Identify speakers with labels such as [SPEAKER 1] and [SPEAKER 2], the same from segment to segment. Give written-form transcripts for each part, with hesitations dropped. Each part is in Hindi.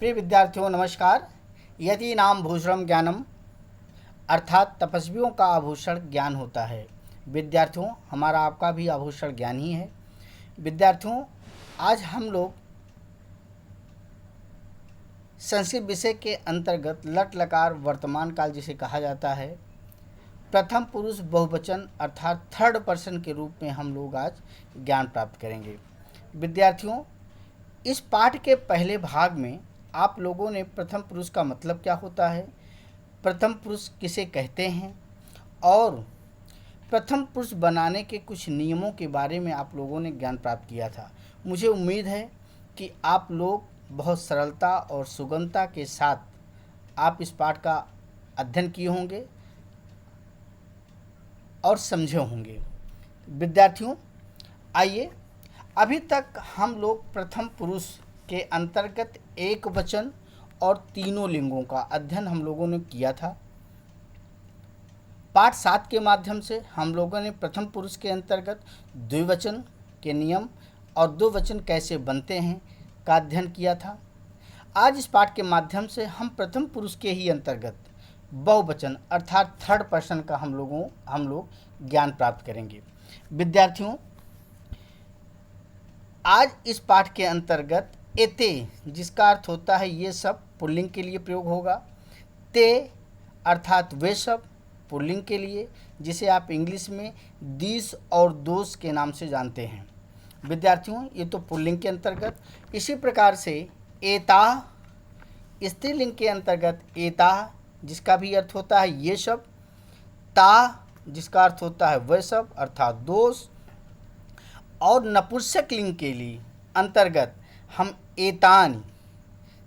[SPEAKER 1] प्रिय विद्यार्थियों नमस्कार। यदि नाम भूषणम ज्ञानम अर्थात तपस्वियों का आभूषण ज्ञान होता है। विद्यार्थियों हमारा आपका भी आभूषण ज्ञान ही है। विद्यार्थियों आज हम लोग संस्कृत विषय के अंतर्गत लट लकार वर्तमान काल जिसे कहा जाता है प्रथम पुरुष बहुवचन अर्थात थर्ड पर्सन के रूप में हम लोग आज ज्ञान प्राप्त करेंगे। विद्यार्थियों इस पाठ के पहले भाग में आप लोगों ने प्रथम पुरुष का मतलब क्या होता है, प्रथम पुरुष किसे कहते हैं और प्रथम पुरुष बनाने के कुछ नियमों के बारे में आप लोगों ने ज्ञान प्राप्त किया था। मुझे उम्मीद है कि आप लोग बहुत सरलता और सुगमता के साथ आप इस पाठ का अध्ययन किए होंगे और समझे होंगे। विद्यार्थियों आइए, अभी तक हम लोग प्रथम पुरुष के अंतर्गत एक वचन और तीनों लिंगों का अध्ययन हम लोगों ने किया था। पाठ 7 के माध्यम से हम लोगों ने प्रथम पुरुष के अंतर्गत द्विवचन के नियम और दो वचन कैसे बनते हैं का अध्ययन किया था। आज इस पाठ के माध्यम से हम प्रथम पुरुष के ही अंतर्गत बहुवचन अर्थात थर्ड पर्सन का हम लोग ज्ञान प्राप्त करेंगे। विद्यार्थियों आज इस पाठ के अंतर्गत एते जिसका अर्थ होता है ये सब पुल्लिंग के लिए प्रयोग होगा। ते अर्थात वे सब पुल्लिंग के लिए, जिसे आप इंग्लिश में दीस और दोस के नाम से जानते हैं। विद्यार्थियों ये तो पुल्लिंग के अंतर्गत, इसी प्रकार से एता स्त्रीलिंग के अंतर्गत एता जिसका भी अर्थ होता है ये सब, ता जिसका अर्थ होता है वह सब अर्थात दोष, और नपुंसक लिंग के लिए अंतर्गत हम एतान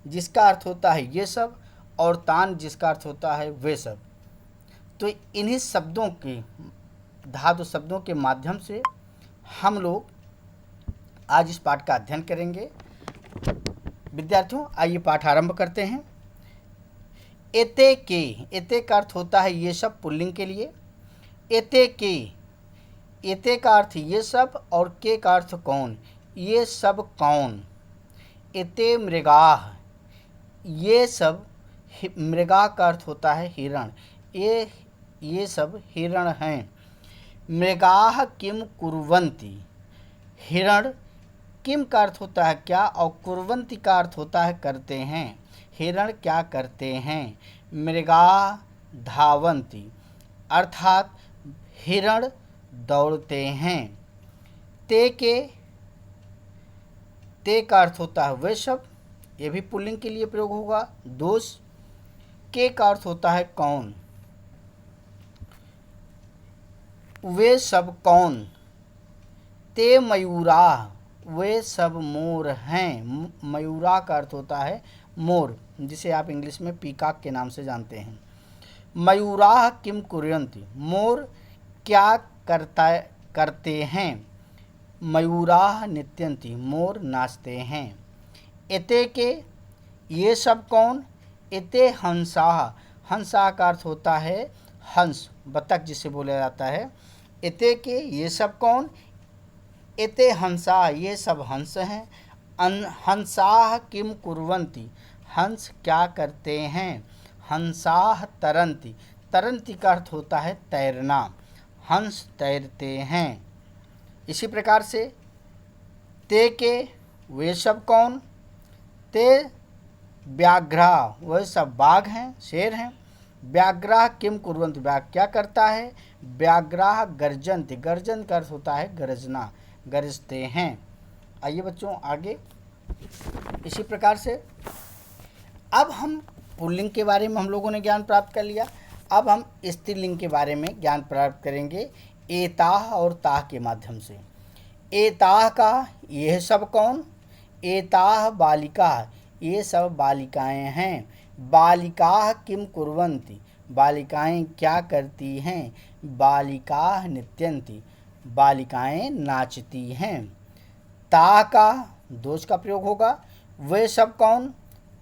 [SPEAKER 1] जिसका अर्थ होता है ये सब और तान जिसका अर्थ होता है वे सब। तो इन्हीं शब्दों के धातु शब्दों के माध्यम से हम लोग आज इस पाठ का अध्ययन करेंगे। विद्यार्थियों आइए पाठ आरंभ करते हैं। एते के, एते का अर्थ होता है ये सब पुल्लिंग के लिए। एते के, एते का अर्थ ये सब और के का अर्थ कौन, ये सब कौन। एते मृगाह, ये सब, मृगा का अर्थ होता है हिरण, ये सब हिरण हैं। मृगाह किम कुर्वन्ति, हिरण किम का अर्थ होता है क्या और कुर्वन्ति का अर्थ होता है करते हैं। हिरण क्या करते हैं। मृगा धावन्ति अर्थात हिरण दौड़ते हैं। ते के, ते का अर्थ होता है वे सब, ये भी पुल्लिंग के लिए प्रयोग होगा। दोष, के का अर्थ होता है कौन, वे सब कौन। ते मयूरा, वे सब मोर हैं। मयूरा का अर्थ होता है मोर, जिसे आप इंग्लिश में पीकॉक के नाम से जानते हैं। मयूरा किम कुर्वन्ति, मोर क्या करते हैं। मयूरा नृत्यन्ति, मोर नाचते हैं। एते के, ये सब कौन। एते हंसाह, हंसा का अर्थ होता है हंस, बतख जिसे बोला जाता है। एते के, ये सब कौन। एते हंसा, ये सब हंस हैं। हंसाह किम कुर्वन्ति, हंस क्या करते हैं। हंसाह तरन्ति, तरन्ति का अर्थ होता है तैरना, हंस तैरते हैं। इसी प्रकार से ते के, वे सब कौन। ते व्याघ्रा, वह सब बाघ हैं, शेर हैं। व्याघ्रा किम कुर्वन्ति, व्याघ क्या करता है। व्याघ्रा गर्जन्ति, गर्जन का अर्थ होता है गरजना, गरजते हैं। आइए बच्चों आगे। इसी प्रकार से अब हम पुल्लिंग के बारे में हम लोगों ने ज्ञान प्राप्त कर लिया। अब हम स्त्रीलिंग के बारे में ज्ञान प्राप्त करेंगे एताह और ताह के माध्यम से। एताह का, यह सब कौन। एताह बालिका, ये सब बालिकाएं हैं। बालिकाः किम कुर्वन्ति, बालिकाएं क्या करती हैं। बालिकाः नृत्यन्ति, बालिकाएं नाचती हैं। ताह का दोष का प्रयोग होगा। वे सब कौन।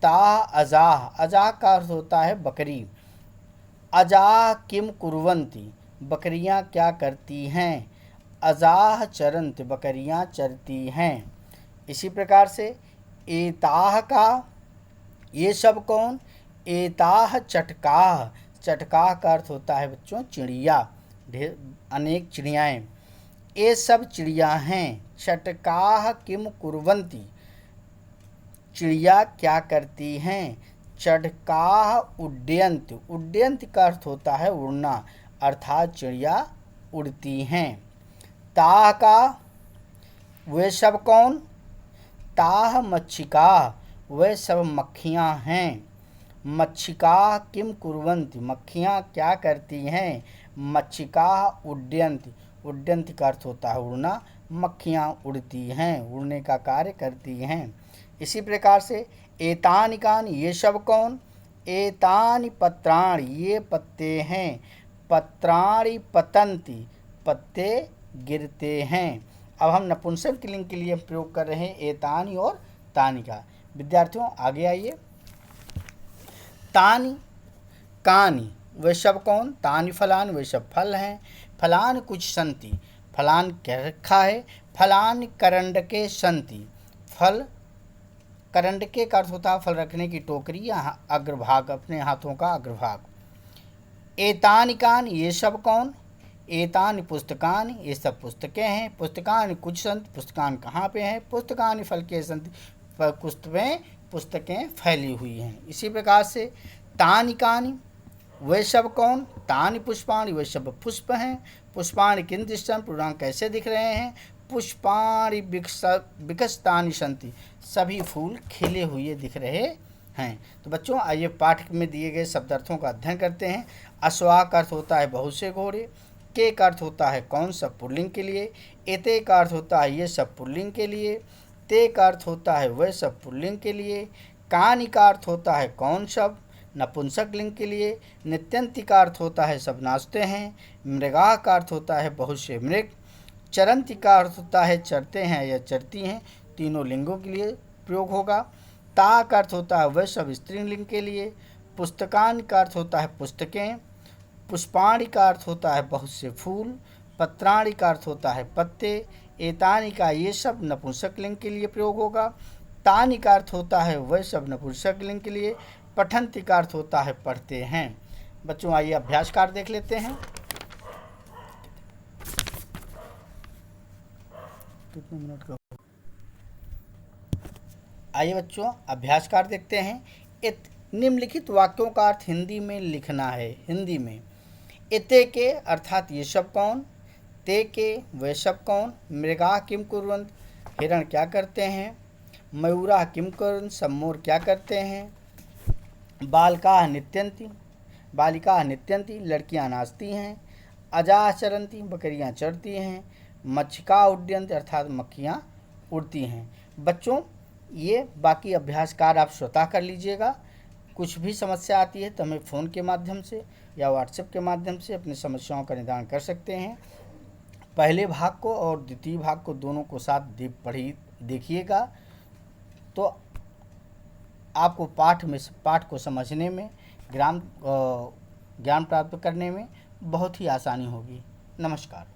[SPEAKER 1] ताह अजाह, अजाह का अर्थ होता है बकरी। अजाह किम कुर्वन्ति, बकरियां क्या करती हैं। अजाह चरन्ति, बकरियां चरती हैं। इसी प्रकार से एताह का ये सब कौन? एताह चटकाह। चटकाह का अर्थ होता है बच्चों चिड़िया, ढेर अनेक चिड़ियाएँ। ये सब चिड़िया हैं। चटकाह किम कुर्वन्ति, चिड़िया क्या करती हैं? चटकाह उड्डयन्ति। उड्डयन्ति का अर्थ होता है उड़ना, अर्थात चिड़िया उड़ती हैं। ताह का, वे सब कौन? ताह मच्छिका, वे सब मक्खियाँ हैं। मच्छिका किम कुर्वन्ति, मक्खियाँ क्या करती हैं? मच्छिका उड्डयन्ति। उड्डयन्ति का अर्थ होता है उड़ना, मक्खियाँ उड़ती हैं, उड़ने का कार्य करती हैं। इसी प्रकार से एतानि कानि, ये सब कौन? एतानि पत्राणि, ये पत्ते हैं। पत्राणि पतन्ति, पत्ते गिरते हैं। अब हम नपुंसक लिंग के लिए प्रयोग कर रहे हैं एतानि और तानि का। विद्यार्थियों आगे आइए। तानि कानि, वे सब कौन? तानि फलानि, वे सब फल हैं। फलानि कुछ संति, फलान कह रखा है। फलानि करंडके संति, फल करंडके का अर्थ होता है फल रखने की टोकरी या अग्रभाग, अपने हाथों का अग्रभाग। एतानि कानि, ये सब कौन? एतानि पुस्तकानि, ये सब पुस्तकें हैं। पुस्तकानि कुछ संति, पुस्तकान कहाँ पे हैं? पुस्तकानि फल के संति, पुस्तकें फैली हुई हैं। इसी प्रकार से तानि कानि, वे सब कौन? तानि पुष्पाणि, वे सब पुष्प हैं। पुष्पाणि किन दृष्टं, पूर्णांक कैसे दिख रहे हैं? पुष्पाणि विकसितानि सन्ति, सभी फूल खिले हुए दिख रहे हैं। तो बच्चों आइए पाठ में दिए गए शब्दार्थों का अध्ययन करते हैं। अश्वा का अर्थ होता है बहुत से घोड़े। के का अर्थ होता है कौन, सब पुल्लिंग के लिए। एते का अर्थ होता है ये सब पुल्लिंग के लिए। ते का अर्थ होता है वह सब पुल्लिंग के लिए। कानि का अर्थ होता है कौन सब, नपुंसक लिंग के लिए। नित्यंति का अर्थ होता है सब नाचते हैं। मृगा का अर्थ होता है बहुत से मृग। चरंती का अर्थ होता है चरते हैं या चरती हैं, तीनों लिंगों के लिए प्रयोग होगा। ता का अर्थ होता है वह सब स्त्रीलिंग के लिए। पुस्तकान का अर्थ होता है पुस्तकें। पुष्पाणि का अर्थ होता है बहुत से फूल। पत्राणि का अर्थ होता है पत्ते। एतानि का ये सब नपुंसक लिंग के लिए प्रयोग होगा। तानि का अर्थ होता है वह सब नपुंसक लिंग के लिए। पठन्ति का अर्थ होता है पढ़ते हैं। बच्चों आइए अभ्यास कार्य देख लेते हैं। कितने मिनट का? आइए बच्चों अभ्यास कार्य देखते हैं। निम्नलिखित वाक्यों का अर्थ हिंदी में लिखना है। हिंदी में इते के अर्थात ये सब कौन, ते के वे सब कौन, मृगा किम कुर्वन्त हिरण क्या करते हैं, मयूरा किम कुर्वन्त सब मोर क्या करते हैं, बालिका नित्यंती लड़कियां नाचती हैं, अजा चरंती बकरियां चरती हैं, मच्छिका उड्डयंती अर्थात मक्खियां उड़ती हैं। बच्चों ये बाकी अभ्यास कार्य आप स्वतः कर लीजिएगा। कुछ भी समस्या आती है तो हमें फ़ोन के माध्यम से या व्हाट्सएप के माध्यम से अपनी समस्याओं का निदान कर सकते हैं। पहले भाग को और द्वितीय भाग को दोनों को साथ देखिएगा तो आपको पाठ को समझने में, ज्ञान प्राप्त करने में बहुत ही आसानी होगी। नमस्कार।